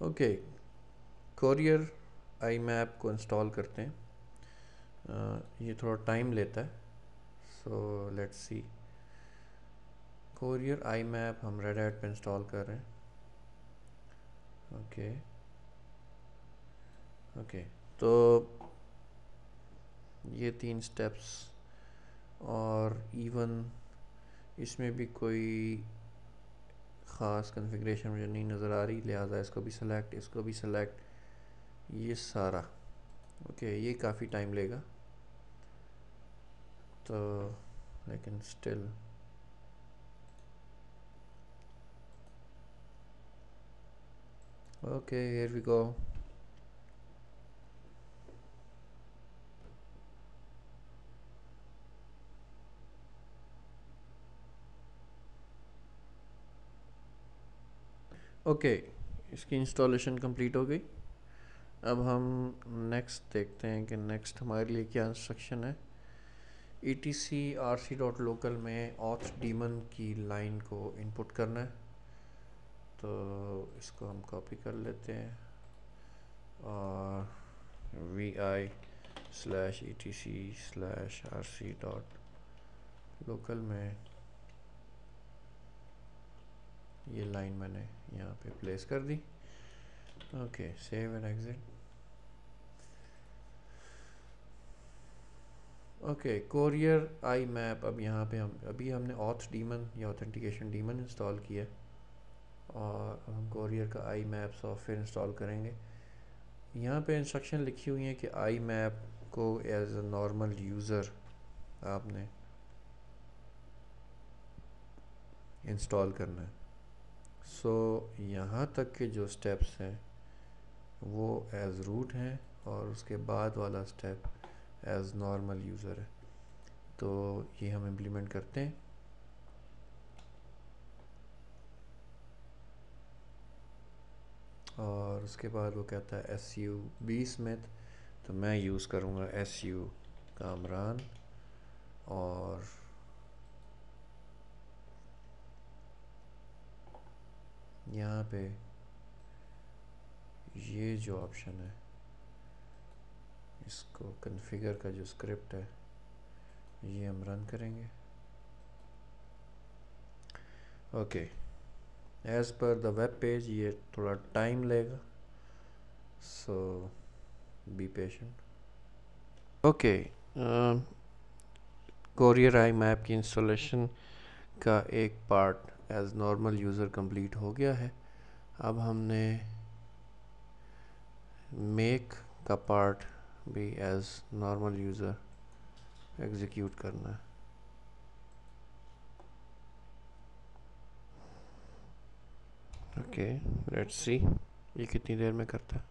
Okay, courier आई map को install करते हैं। ये थोड़ा टाइम लेता है, so let's see. Courier I map हम रेड हैट पे इंस्टॉल कर रहे हैं। ओके ओके, तो ये 3 स्टेप्स, और इवन इसमें भी कोई ख़ास कॉन्फ़िगरेशन मुझे नहीं नज़र आ रही, लिहाजा इसको भी सिलेक्ट, इसको भी सिलेक्ट, ये सारा। ओके, ये काफ़ी टाइम लेगा, तो लेकिन still okay, here we go. Okay, इसकी इंस्टॉलेशन कंप्लीट हो गई। अब हम नेक्स्ट देखते हैं कि नेक्स्ट हमारे लिए क्या इंस्ट्रक्शन है। etc rc.local में auth daemon की लाइन को इनपुट करना है, तो इसको हम कॉपी कर लेते हैं और vi/etc/rc.local में ये लाइन मैंने यहाँ पे प्लेस कर दी। Okay, save and exit. Okay, courier IMAP, अब यहाँ पे हमने ऑथ डीमन या ऑथेंटिकेशन डीमन इंस्टॉल किया है, और हम कोरियर का आई मैप सॉफ्टवेयर इंस्टॉल करेंगे। यहाँ पे इंस्ट्रक्शन लिखी हुई है कि आई मैप को एज अ नॉर्मल यूज़र आपने इंस्टॉल करना है। सो यहाँ तक के जो स्टेप्स हैं वो एज रूट हैं, और उसके बाद वाला स्टेप एज नॉर्मल यूज़र है, तो ये हम इम्प्लीमेंट करते हैं। और उसके बाद वो कहता है SU स्मिथ, तो मैं यूज़ करूँगा SU कामरान। और यहाँ पे ये जो ऑप्शन है, इसको कॉन्फ़िगर का जो स्क्रिप्ट है ये हम रन करेंगे। Okay, as per the web page ये थोड़ा टाइम लेगा, so be patient. Okay, courier IMAP की इंस्टॉलेशन का एक part as normal user complete हो गया है। अब हमने मेक का पार्ट भी एज नॉर्मल यूज़र एग्जीक्यूट करना है। ओके, लेट्स सी ये कितनी देर में करता है।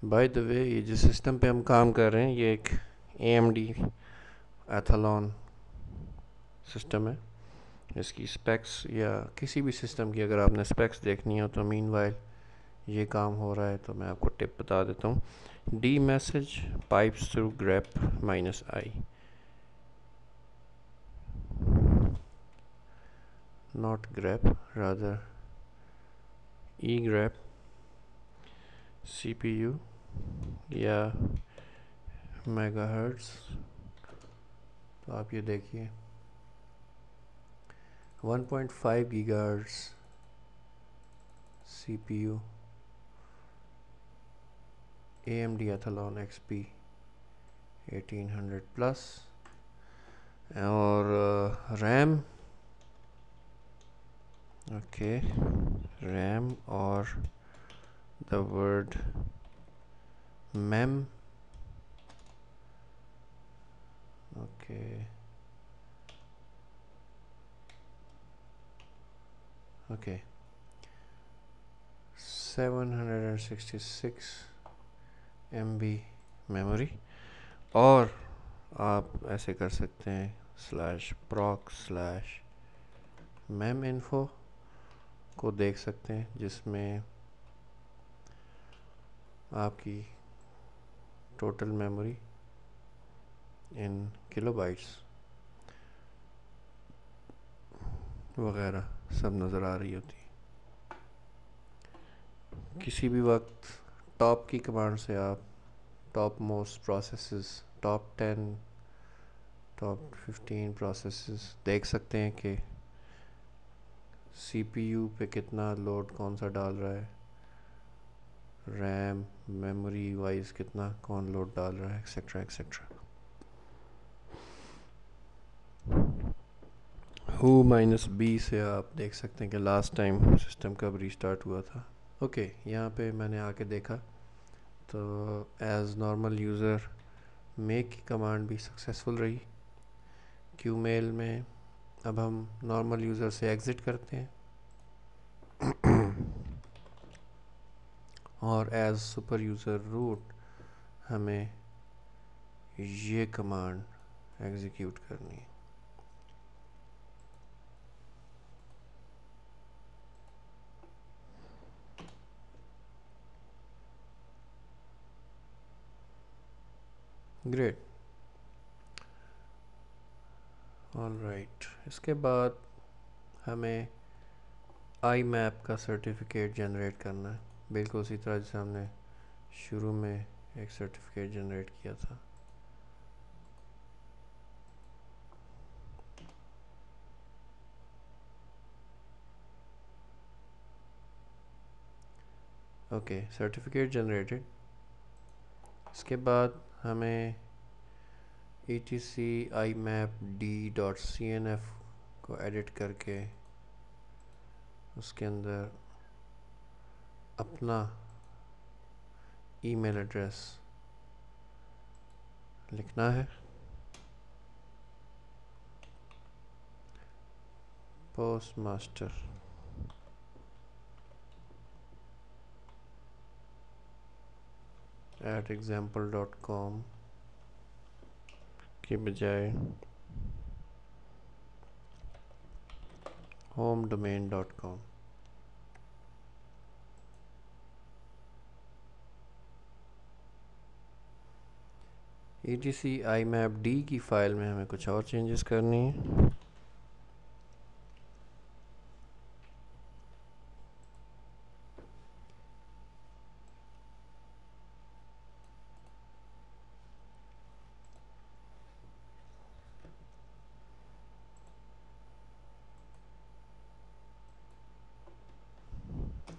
बाय द वे, ये जिस सिस्टम पे हम काम कर रहे हैं ये एक AMD एथलॉन सिस्टम है। इसकी स्पेक्स, या किसी भी सिस्टम की अगर आपने स्पेक्स देखनी हो तो मीनवाइल ये काम हो रहा है, तो मैं आपको टिप बता देता हूँ। D message pipes through grep -i, not grep, rather egrep CPU या मेगाहर्ट्ज़। तो आप ये देखिए 1.5 gigahertz CPU AMD Athlon XP 1800 plus, और रैम, ओके, रैम और the word mem, okay, okay, 766 MB memory. और आप ऐसे कर सकते हैं /proc/meminfo को देख सकते हैं, जिसमें आपकी टोटल मेमोरी इन किलोबाइट्स वगैरह सब नज़र आ रही होती। किसी भी वक्त टॉप की कमांड से आप top most processes, top 10, top 15 processes देख सकते हैं कि सीपीयू पे कितना लोड कौन सा डाल रहा है, रैम मेमोरी वाइज कितना कौन लोड डाल रहा है, etcetera etcetera. Who minus B से आप देख सकते हैं कि लास्ट टाइम सिस्टम कब रीस्टार्ट हुआ था। ओके, यहाँ पे मैंने आके देखा तो एज़ नॉर्मल यूज़र मेक की कमांड भी सक्सेसफुल रही। क्यू मेल में अब हम नॉर्मल यूज़र से एग्ज़िट करते हैं और एज़ सुपर यूज़र रूट हमें ये कमांड एग्जीक्यूट करनी है। Great, all right. इसके बाद हमें आई मैप का सर्टिफिकेट जनरेट करना है, बिल्कुल उसी तरह जैसे हमने शुरू में एक सर्टिफिकेट जनरेट किया था। Okay, certificate generated. इसके बाद हमें etc imapd.cnf को एडिट करके उसके अंदर अपना ईमेल एड्रेस लिखना है। postmaster @example.com के बजाय homedomain.com। etc imapd की फ़ाइल में हमें कुछ और चेंजेस करनी है।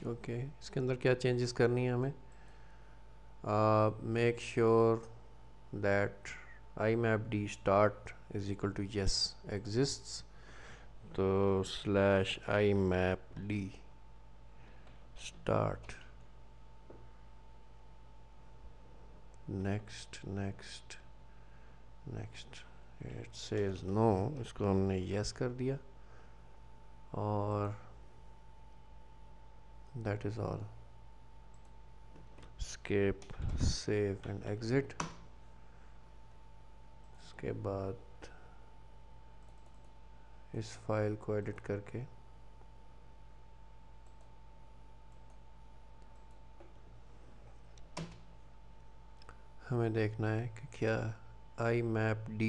ओके, इसके अंदर क्या चेंजेस करनी है हमें? Make sure that imapd start is equal to yes exists, तो /imapd start next next next it says no, इसको हमने yes कर दिया और that is all। escape, save and exit। इसके बाद इस फाइल को एडिट करके हमें देखना है कि क्या imapd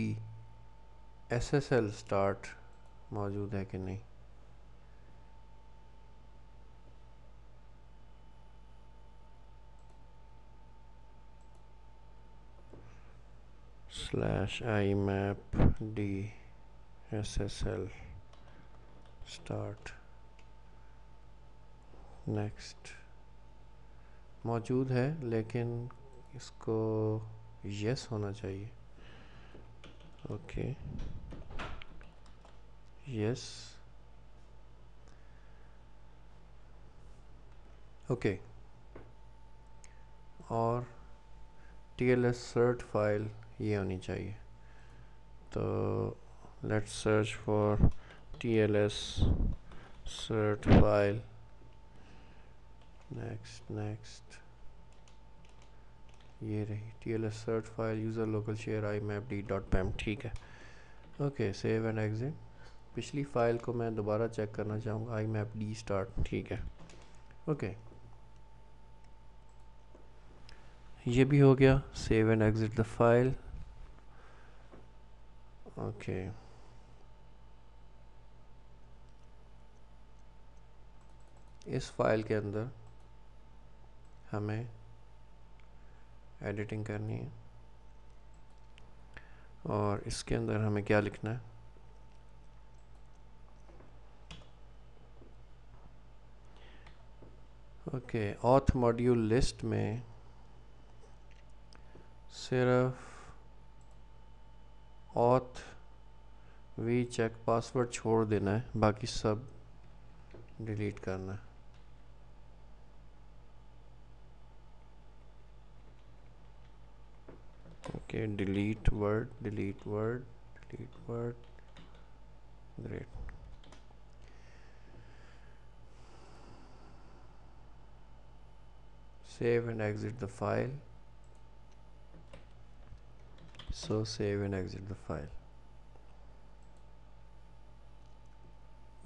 SSL स्टार्ट मौजूद है कि नहीं। /imapd SSL स्टार्ट नेक्स्ट मौजूद है, लेकिन इसको यस होना चाहिए। Okay, yes. ओके, और TLS cert फाइल ये होनी चाहिए, तो let's search for TLS cert file. Next next, ये रही TLS cert file user local share imapd.pem। ठीक है, ओके, सेव एंड एग्जिट। पिछली फ़ाइल को मैं दोबारा चेक करना चाहूँगा, imapd स्टार्ट। ठीक है, ओके, ये भी हो गया। Save and exit the file. Okay, इस फाइल के अंदर हमें एडिटिंग करनी है और इसके अंदर हमें क्या लिखना है, ओके, ऑथ मॉड्यूल लिस्ट में सिर्फ ऑथ वी चेक पासवर्ड छोड़ देना है, बाकी सब डिलीट करना है। Okay, delete word, delete word, delete word, great. Save and exit the file. So save and exit the file.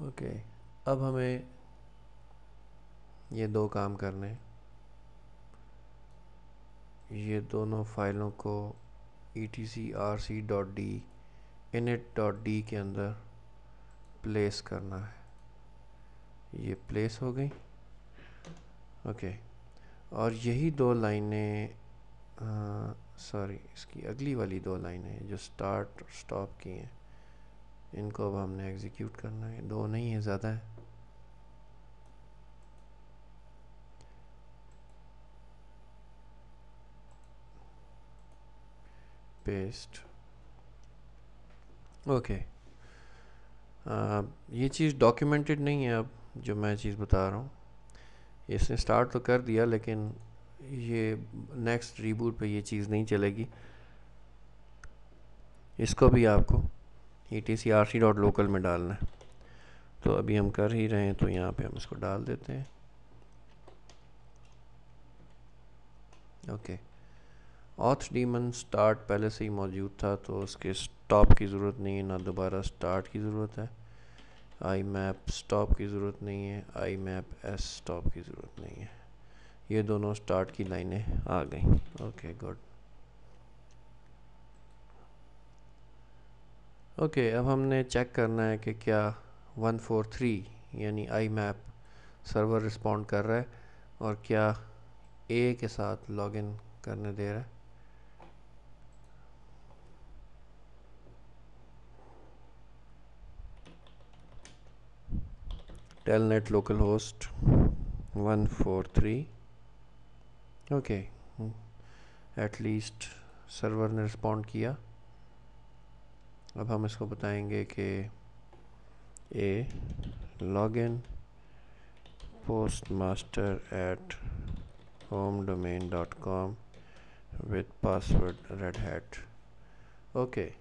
Okay, अब हमें ये दो काम करने हैं। ये दोनों फाइलों को etc_rc.d init.d के अंदर प्लेस करना है। ये प्लेस हो गई। ओके, और यही दो लाइनें, सॉरी, इसकी अगली वाली दो लाइनें जो स्टार्ट और स्टॉप की हैं, इनको अब हमने एग्जीक्यूट करना है। दो नहीं है, ज़्यादा है। पेस्ट। ओके, ये चीज़ डॉक्यूमेंटेड नहीं है। अब जो मैं चीज़ बता रहा हूँ, इसने स्टार्ट तो कर दिया, लेकिन ये नेक्स्ट रीबूट पे ये चीज़ नहीं चलेगी। इसको भी आपको etc_rc.local में डालना है। तो अभी हम कर ही रहे हैं, तो यहाँ पे हम इसको डाल देते हैं। ओके, ऑथ डीमन स्टार्ट पहले से ही मौजूद था, तो उसके स्टॉप की ज़रूरत नहीं है, ना दोबारा स्टार्ट की ज़रूरत है। आई मैप स्टॉप की ज़रूरत नहीं है, आई मैप एस स्टॉप की ज़रूरत नहीं है। ये दोनों स्टार्ट की लाइनें आ गई। Okay, good. ओके, अब हमने चेक करना है कि क्या 143 यानी आई मैप सर्वर रिस्पॉन्ड कर रहा है और क्या ए के साथ लॉगिन करने दे रहा है। Telnet local host 143। Okay, at least server ने रिस्पॉन्ड किया। अब हम इसको बताएंगे कि a login postmaster@homedomain.com with password red hat। Okay,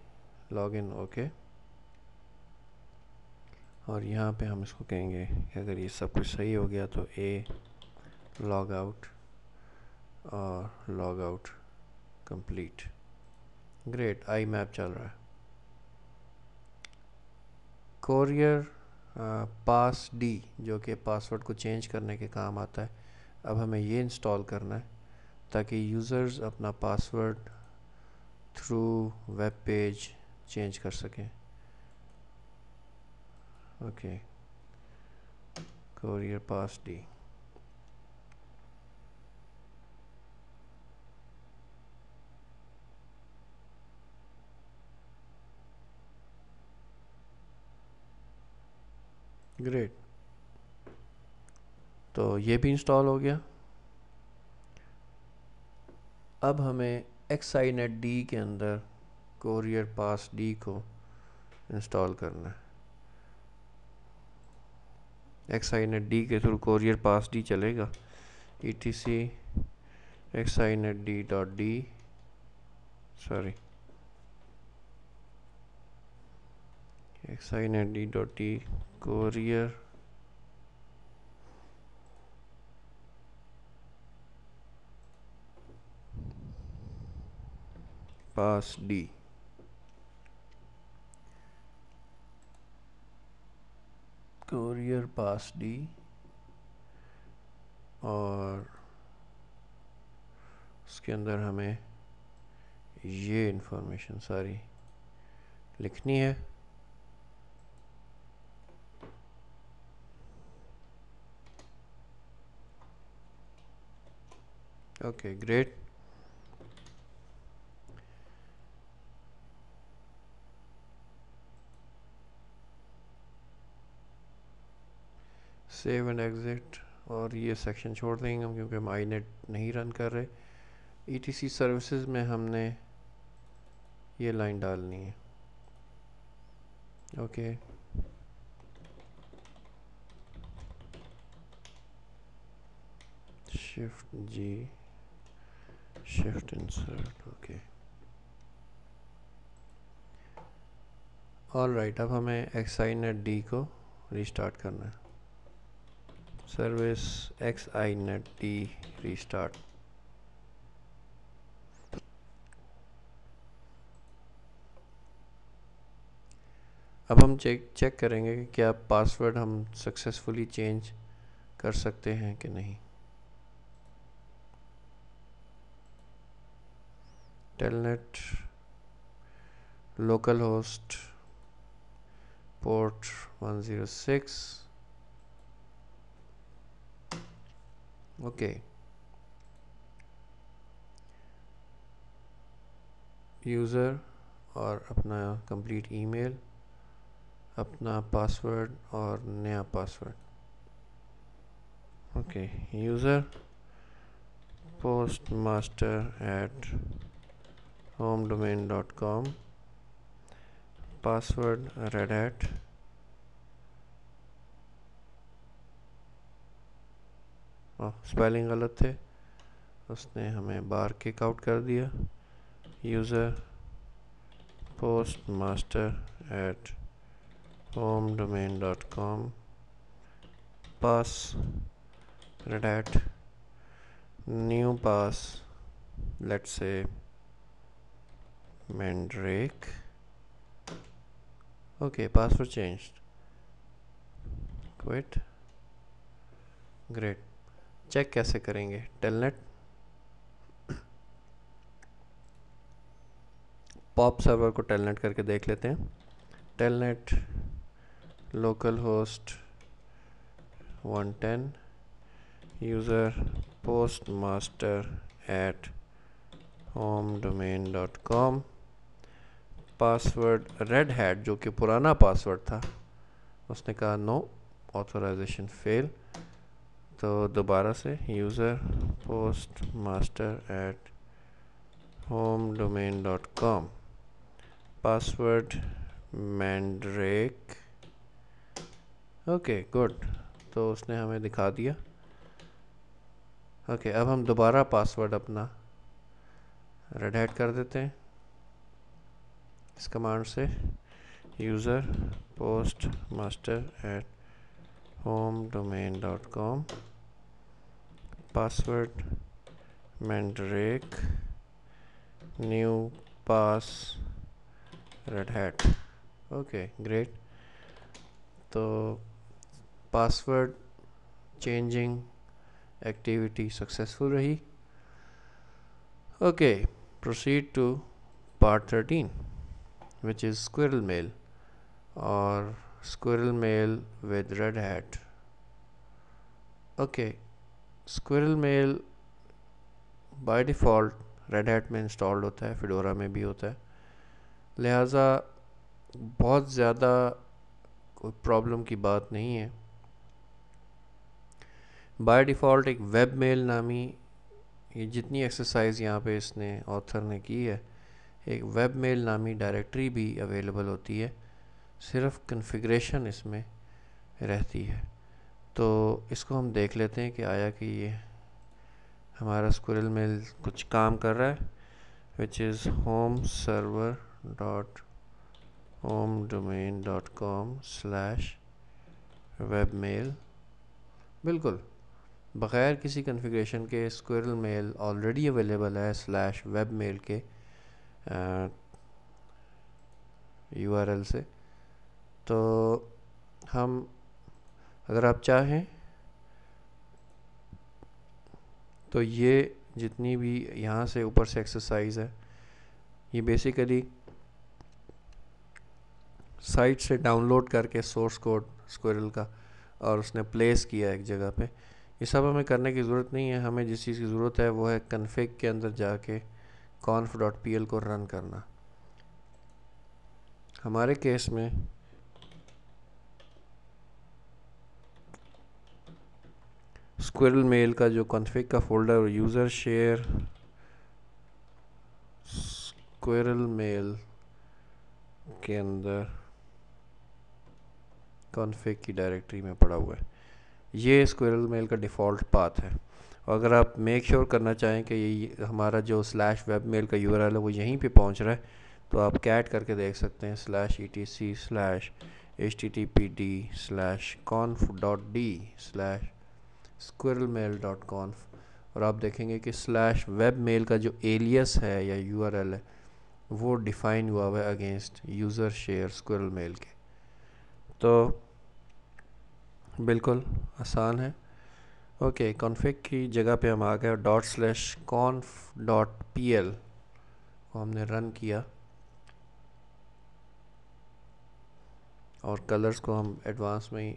login okay. और यहाँ पे हम इसको कहेंगे कि अगर ये सब कुछ सही हो गया तो ए लॉग आउट और लॉग आउट कंप्लीट। ग्रेट, आई मैप चल रहा है। कोरियर पास डी, जो कि पासवर्ड को चेंज करने के काम आता है, अब हमें ये इंस्टॉल करना है ताकि यूज़र्स अपना password through web page change कर सकें। Okay, courier pass D. Great, तो ये भी इंस्टॉल हो गया। अब हमें XINET D के अंदर कोरियर पास डी को इंस्टॉल करना है। XINET D के थ्रू कोरियर पास डी चलेगा। etc xinetd.d, sorry, xinetd.d courier pass D. Courier pass D, और उसके अंदर हमें ये इंफॉर्मेशन सारी लिखनी है। Okay, great. Save and exit, और ये सेक्शन छोड़ देंगे हम क्योंकि हम आईनेट नहीं रन कर रहे। ईटीसी सर्विसेज में हमने ये लाइन डालनी है। Okay, shift G, shift insert. Okay, all right. अब हमें एक्सआईनेट डी को रीस्टार्ट करना है। Service xinet D restart. अब हम चेक करेंगे कि क्या पासवर्ड हम सक्सेसफुली चेंज कर सकते हैं कि नहीं। Telnet local host port 106। Okay, user और अपना कंप्लीट ईमेल, अपना पासवर्ड और नया पासवर्ड। Okay, user postmaster@homedomain.com, password Red Hat, spelling गलत थे, उसने हमें बार किक आउट कर दिया। User postmaster@homedomain.com, pass red Hat, new pass let's say Mandrake. Okay, password changed. Quit. Great. Check कैसे करेंगे? टेलनेट पॉप सर्वर को टेलनेट करके देख लेते हैं। Telnet local host 110, user postmaster@homedomain.com, password Red hat जो कि पुराना पासवर्ड था, उसने कहा नो, ऑथराइजेशन फेल। तो दोबारा से user postmaster@homedomain.com, password Mandrake. Okay, good. तो उसने हमें दिखा दिया। ओके, अब हम दोबारा पासवर्ड अपना रेड हैट कर देते हैं इस कमांड से। User postmaster@homedomain.com, password mandrake, new pass red hat. Okay, great. तो पासवर्ड चेंजिंग एक्टिविटी सक्सेसफुल रही। Okay, proceed to part 13 which is squirrel mail or squirrel mail with red hat. Okay, squirrel mail by default red hat में installed होता है, फिडोरा में भी होता है, लिहाजा बहुत ज़्यादा कोई प्रॉब्लम की बात नहीं है। बाय डिफ़ॉल्ट एक वेब मेल नामी, ये जितनी एक्सरसाइज यहाँ पे इसने ऑथर ने की है, एक वेब मेल नामी डायरेक्टरी भी अवेलेबल होती है, सिर्फ कन्फिग्रेशन इसमें रहती है। तो इसको हम देख लेते हैं कि आया कि ये हमारा स्क्विरल मेल कुछ काम कर रहा है, विच इज़ homeserver.homedomain.com/webmail। बिल्कुल बग़ैर किसी कन्फिग्रेशन के स्क्विरल मेल ऑलरेडी अवेलेबल है /webmail के URL से। तो हम अगर आप चाहें तो ये जितनी भी यहाँ से ऊपर से एक्सरसाइज है, ये बेसिकली साइट से डाउनलोड करके सोर्स कोड स्क्विरल का और उसने प्लेस किया एक जगह पे, ये सब हमें करने की ज़रूरत नहीं है। हमें जिस चीज़ की ज़रूरत है वो है कन्फिग के अंदर जाके conf.pl को रन करना। हमारे केस में स्क्विरल मेल का जो कॉन्फ़िग का folder user share Squirrel Mail के अंदर कॉन्फ़िग की डायरेक्टरी में पड़ा हुआ है। ये स्क्विरल मेल का डिफ़ॉल्ट पाथ है। और अगर आप मेक श्योर करना चाहें कि ये हमारा जो स्लैश वेब मेल का यूआरएल है वो यहीं पे पहुंच रहा है, तो आप कैट करके देख सकते हैं /etc/httpd/conf.d/squirrelmail.conf, और आप देखेंगे कि स्लैश वेब मेल का जो एलियस है या यूआरएल है वो डिफ़ाइन हुआ हुआ है against user share Squirrel Mail के। तो बिल्कुल आसान है। ओके, कॉन्फ़िग की जगह पे हम आ गए और .conf.pl को हमने रन किया और कलर्स को हम एडवांस में ही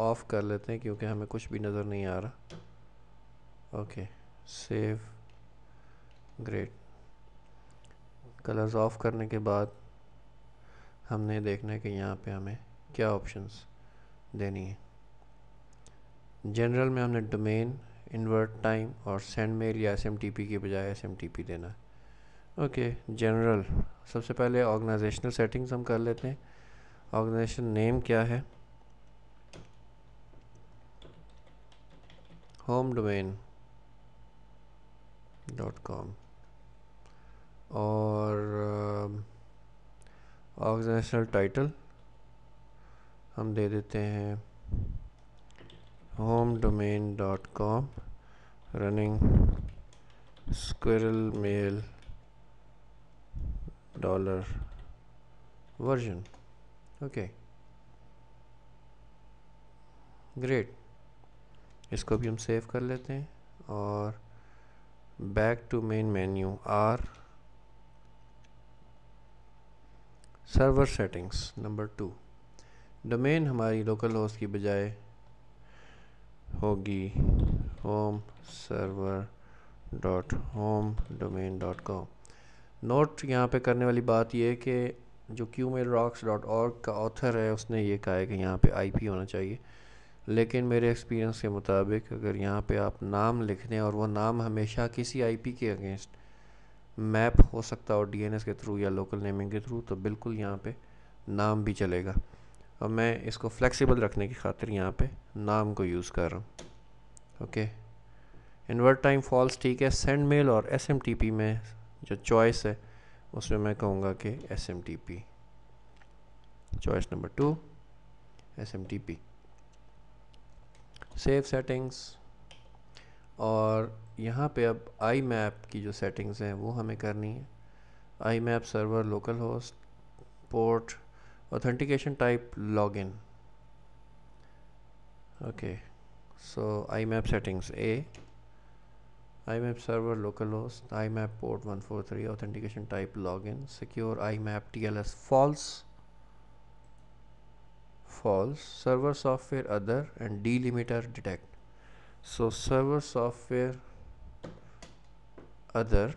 ऑफ़ कर लेते हैं क्योंकि हमें कुछ भी नज़र नहीं आ रहा। Okay, save, great. Colours of करने के बाद हमने देखना है कि यहाँ पे हमें क्या ऑप्शंस देनी है। जनरल में हमने डोमेन, इन्वर्ट टाइम और सेंड मेल या एसएमटीपी की बजाय एसएमटीपी देना है। Okay, general. सबसे पहले ऑर्गेनाइजेशनल सेटिंग्स हम कर लेते हैं। ऑर्गेनाइजेशन नेम क्या है? homedomain.com। और ऑर्गेनाइजेशनल टाइटल हम दे देते हैं homedomain.com running Squirrel Mail $version. Okay, great. इसको भी हम सेव कर लेते हैं और back to main menu R server settings number 2। Domain हमारी लोकल होस्ट की बजाय होगी homeserver.homedomain.com। नोट यहाँ पे करने वाली बात ये है कि जो qmailrocks.org का ऑथर है उसने ये कहा है कि यहाँ पे आईपी होना चाहिए, लेकिन मेरे एक्सपीरियंस के मुताबिक अगर यहाँ पे आप नाम लिख दें और वो नाम हमेशा किसी आईपी के अगेंस्ट मैप हो सकता हो डीएनएस के थ्रू या लोकल नेमिंग के थ्रू, तो बिल्कुल यहाँ पे नाम भी चलेगा। और मैं इसको फ्लेक्सिबल रखने की खातिर यहाँ पे नाम को यूज़ कर रहा हूँ। ओके, इन्वर्ट टाइम फॉल्स ठीक है। सेंड मेल और एसएमटीपी में जो चॉइस है उसमें मैं कहूँगा कि SMTP, choice number 2 SMTP. Save settings, और यहाँ पे अब आई मैप की जो सेटिंग्स हैं वो हमें करनी है। आई map server local host port authentication type login. Okay, so IMAP settings A, IMAP server localhost, IMAP port 143, authentication type login, secure IMAP TLS false, server software other and delimiter detect. So server software other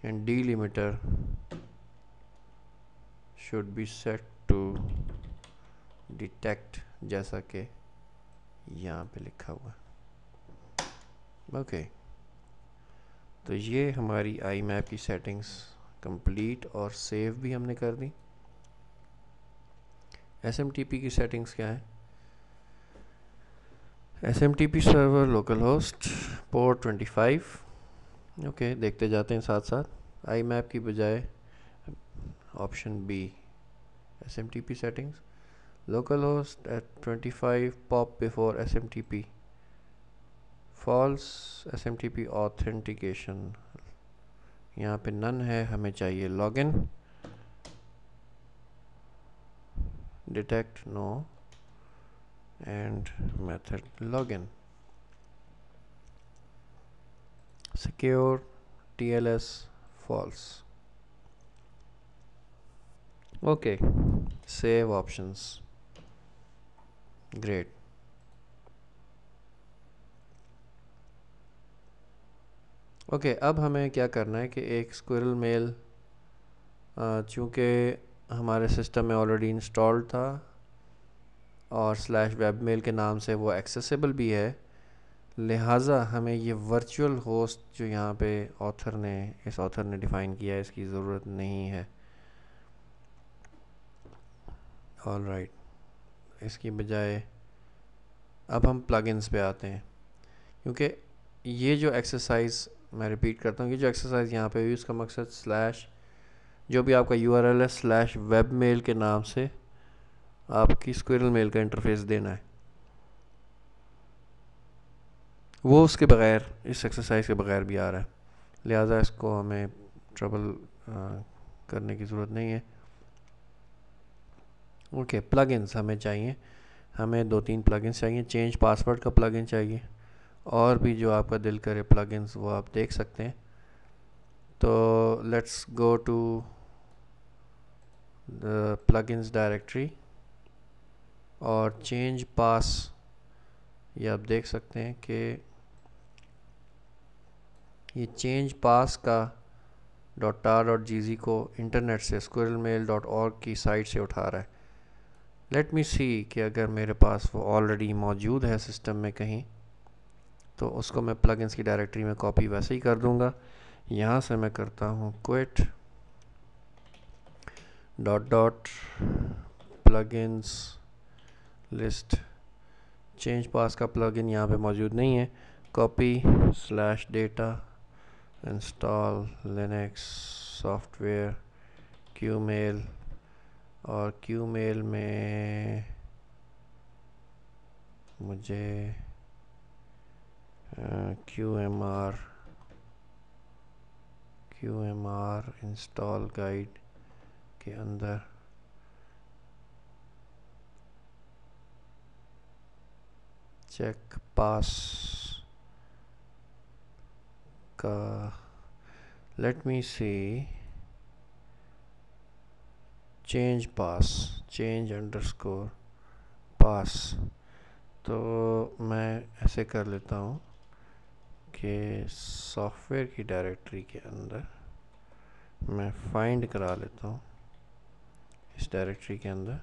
and delimiter should be set to detect जैसा कि यहाँ पे लिखा हुआ है। Okay, तो ये हमारी IMAP की सेटिंग्स कंप्लीट और सेव भी हमने कर दी। SMTP की सेटिंग्स क्या है? SMTP server local host port 25। Okay, देखते जाते हैं साथ साथ। IMAP की बजाय option B SMTP settings localhost at 25 pop before SMTP false SMTP authentication, यहाँ पे नन है, हमें चाहिए login detect no and method login secure TLS false। Okay, save options. Great. Okay, अब हमें क्या करना है कि एक स्क्विरल मेल चूँकि हमारे सिस्टम में ऑलरेडी इंस्टॉल्ड था और स्लैश वेब मेल के नाम से वो एक्सेसिबल भी है, लिहाजा हमें ये वर्चुअल होस्ट जो यहाँ पे इस ऑथर ने डिफ़ाइन किया है, इसकी ज़रूरत नहीं है। ऑल राइट, इसकी बजाय अब हम प्लगइन्स पे आते हैं, क्योंकि ये जो एक्सरसाइज मैं रिपीट करता हूँ, ये जो एक्सरसाइज यहाँ पे हुई उसका मकसद स्लैश जो भी आपका यूआरएल है स्लैश वेब मेल के नाम से आपकी स्क्विरल मेल का इंटरफेस देना है। वो उसके बगैर, इस एक्सरसाइज के बगैर भी आ रहा है, लिहाजा इसको हमें ट्रबल करने की ज़रूरत नहीं है। ओके, प्लगइन्स हमें चाहिए, हमें 2-3 प्लगइन्स चाहिए। चेंज पासवर्ड का प्लगइन चाहिए, और भी जो आपका दिल करे प्लगइन्स वो आप देख सकते हैं। तो let's go to the plugins directory और चेंज पास, ये आप देख सकते हैं कि ये चेंज पास का .tar.gz को इंटरनेट से squirrelmail.org की साइट से उठा रहा है। लेट मी सी कि अगर मेरे पास वो ऑलरेडी मौजूद है सिस्टम में कहीं, तो उसको मैं प्लगइन्स की डायरेक्टरी में कॉपी वैसे ही कर दूंगा। यहाँ से मैं करता हूँ quit plugins list। चेंज पास का प्लगइन यहाँ पे मौजूद नहीं है। Copy /data install Linux software QMail, और QMail में मुझे QMR इंस्टॉल गाइड के अंदर चेक पास का, लेट मी सी, चेंज अंडरस्कोर पास। तो मैं ऐसे कर लेता हूँ कि सॉफ्टवेयर की डायरेक्टरी के अंदर मैं फाइंड करा लेता हूँ, इस डायरेक्टरी के अंदर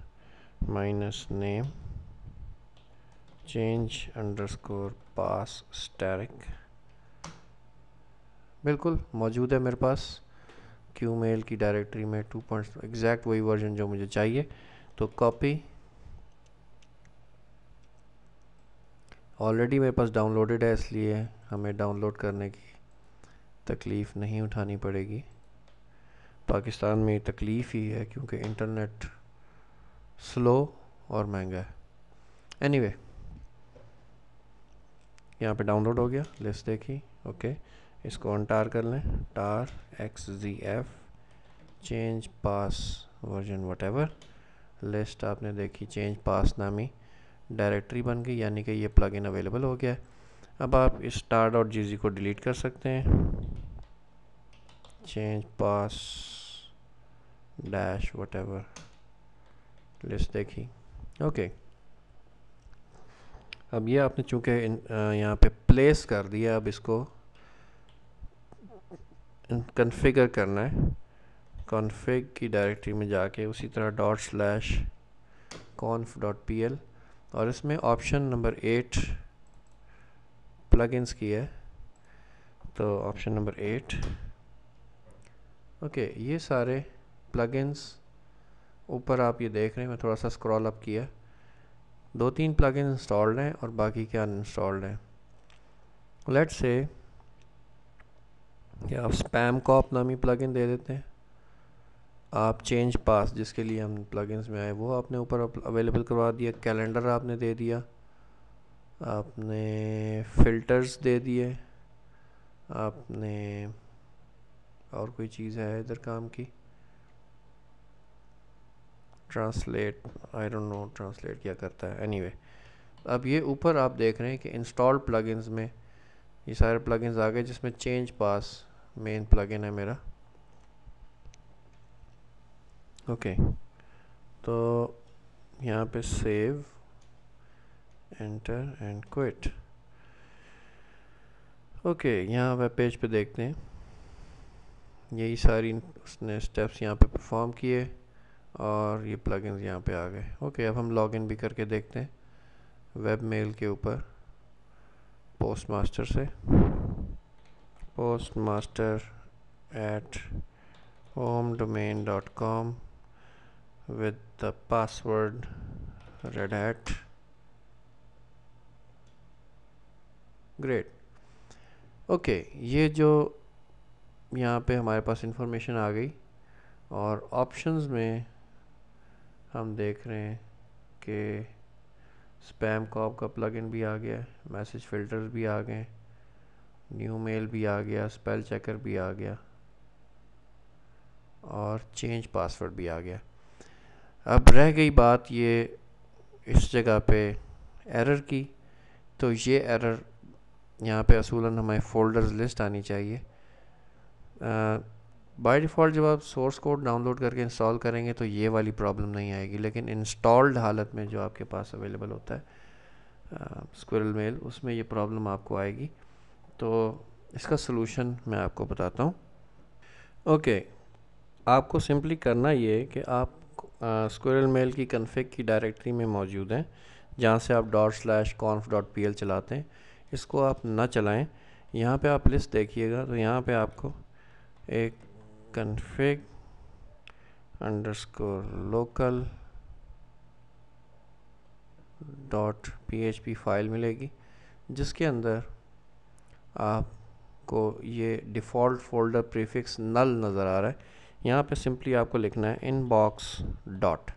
-name चेंज अंडरस्कोर पास स्टैटिक, बिल्कुल मौजूद है मेरे पास QMail की डायरेक्टरी में 2. एग्जैक्ट वही वर्जन जो मुझे चाहिए। तो कॉपी, ऑलरेडी मेरे पास डाउनलोडेड है, इसलिए हमें डाउनलोड करने की तकलीफ़ नहीं उठानी पड़ेगी। पाकिस्तान में तकलीफ़ ही है क्योंकि इंटरनेट स्लो और महंगा है। एनीवे, यहाँ पे डाउनलोड हो गया, लिस्ट देखी। ओके, इसको अनटार कर लें, tar xzf चेंज पास वर्जन वटेवर। लिस्ट आपने देखी, चेंज पास नामी डायरेक्टरी बन गई, यानी कि ये प्लगइन अवेलेबल हो गया है। अब आप इस tar.gz को डिलीट कर सकते हैं। चेंज पास डैश वटेवर, लिस्ट देखी। ओके, अब ये आपने चूँकि यहाँ पे प्लेस कर दिया, अब इसको कॉन्फ़िगर करना है। कॉन्फ़िग की डायरेक्टरी में जाके उसी तरह .conf.pl, और इसमें ऑप्शन नंबर 8 प्लगइन्स की है, तो ऑप्शन नंबर 8। ओके, ये सारे प्लगइन्स ऊपर आप ये देख रहे हैं, मैं थोड़ा सा स्क्रॉल अप किया, 2-3 प्लगइन्स इंस्टॉल्ड हैं और बाकी क्या अनइंस्टॉल्ड हैं। लेट्स से कि आप स्पैम कॉप नामी प्लगइन दे देते हैं, आप चेंज पास जिसके लिए हम प्लगइन्स में आए वो आपने ऊपर अवेलेबल करवा दिया, कैलेंडर आपने दे दिया, आपने फ़िल्टर्स दे दिए, आपने और कोई चीज़ है इधर काम की, translate, I don't know translate क्या करता है। एनीवे, अब ये ऊपर आप देख रहे हैं कि इंस्टॉल्ड प्लगइन्स में ये सारे प्लगइन्स आ गए, जिसमें चेंज पास मेन प्लगइन है मेरा। ओके, तो यहाँ पे save enter and quit. Okay, यहाँ वेब पेज पे देखते हैं, यही सारी उसने स्टेप्स यहाँ पे परफॉर्म किए और ये प्लगइन्स यहाँ पे आ गए। ओके, अब हम लॉगिन भी करके देखते हैं वेब मेल के ऊपर पोस्टमास्टर से, postmaster@homedomain.com with the password Red Hat। Great. Okay, ये जो यहाँ पे हमारे पास इंफॉर्मेशन आ गई और ऑप्शंस में हम देख रहे हैं कि स्पैम कॉप का प्लगइन भी आ गया, मैसेज फ़िल्टर्स भी आ गए, न्यू मेल भी आ गया, स्पेल चेकर भी आ गया और चेंज पासवर्ड भी आ गया। अब रह गई बात ये इस जगह पे एरर की, तो ये एरर यहाँ पे असूलन हमें फ़ोल्डर्स लिस्ट आनी चाहिए। बाय डिफ़ॉल्ट जब आप सोर्स कोड डाउनलोड करके इंस्टॉल करेंगे तो ये वाली प्रॉब्लम नहीं आएगी, लेकिन इंस्टॉल्ड हालत में जो आपके पास अवेलेबल होता है स्क्विरल मेल, उसमें ये प्रॉब्लम आपको आएगी। तो इसका सलूशन मैं आपको बताता हूँ। ओके, आपको सिंपली करना ये कि आप स्क्विरल मेल की कन्फिग की डायरेक्टरी में मौजूद हैं, जहाँ से आप ./conf.pl चलाते हैं। इसको आप ना चलाएं। यहाँ पे आप लिस्ट देखिएगा तो यहाँ पे आपको एक config_local.php फाइल मिलेगी, जिसके अंदर आपको ये डिफ़ॉल्ट फ़ोल्डर प्रीफिक्स नल नज़र आ रहा है। यहाँ पे सिंपली आपको लिखना है इनबॉक्स डॉट,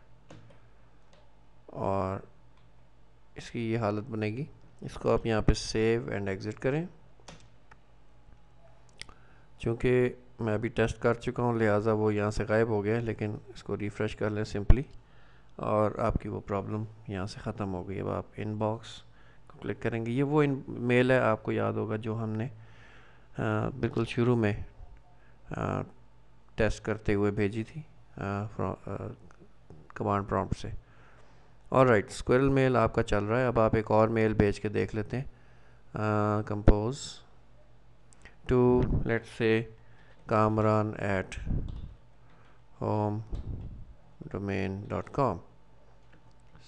और इसकी ये हालत बनेगी। इसको आप यहाँ पे सेव एंड एग्ज़िट करें। चूँकि मैं अभी टेस्ट कर चुका हूँ लिहाजा वो यहाँ से गायब हो गया, लेकिन इसको रिफ़्रेश कर लें सिंपली और आपकी वो प्रॉब्लम यहाँ से ख़त्म हो गई। अब आप इनबॉक्स को क्लिक करेंगे, ये वो मेल है, आपको याद होगा, जो हमने बिल्कुल शुरू में टेस्ट करते हुए भेजी थी कमांड प्रॉम्प्ट से। ऑलराइट, स्क्विरल मेल आपका चल रहा है। अब आप एक और मेल भेज के देख लेते हैं, compose to let's say kamran@homedomain.com,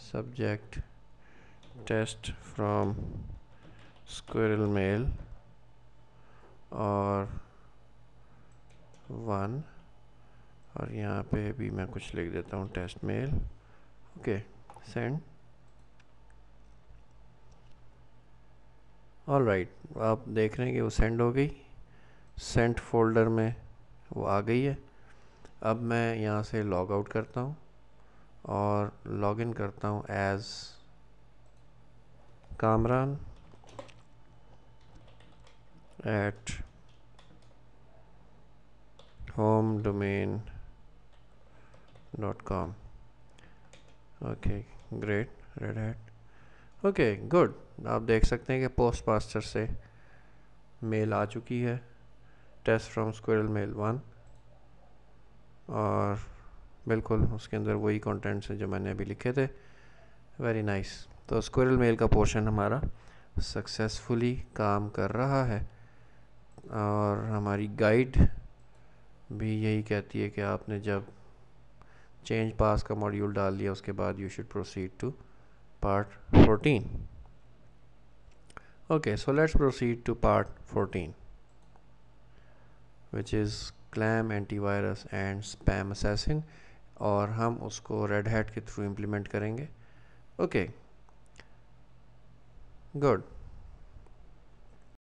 subject test from squirrel mail और 1, और यहाँ पे भी मैं कुछ लिख देता हूँ test mail. Okay, send. Alright, आप देख रहे हैं कि वो सेंड हो गई, सेंट फोल्डर में वो आ गई है। अब मैं यहाँ से लॉग आउट करता हूँ और लॉगिन करता हूँ as Kamran at homedomain.com। Okay, great, Red hat. Okay, good. आप देख सकते हैं कि पोस्ट मास्टर से मेल आ चुकी है, टेस्ट फ्रॉम स्क्विरल मेल 1, और बिल्कुल उसके अंदर वही कंटेंट्स हैं जो मैंने अभी लिखे थे। Very nice. तो स्क्विरल मेल का पोर्शन हमारा सक्सेसफुली काम कर रहा है और हमारी गाइड भी यही कहती है कि आपने जब चेंज पास का मॉड्यूल डाल दिया उसके बाद you should proceed to part 14। Okay, so let's proceed to part 14, which is Clam antivirus and SpamAssassin, और हम उसको रेड हैट के थ्रू इम्प्लीमेंट करेंगे। Okay, good.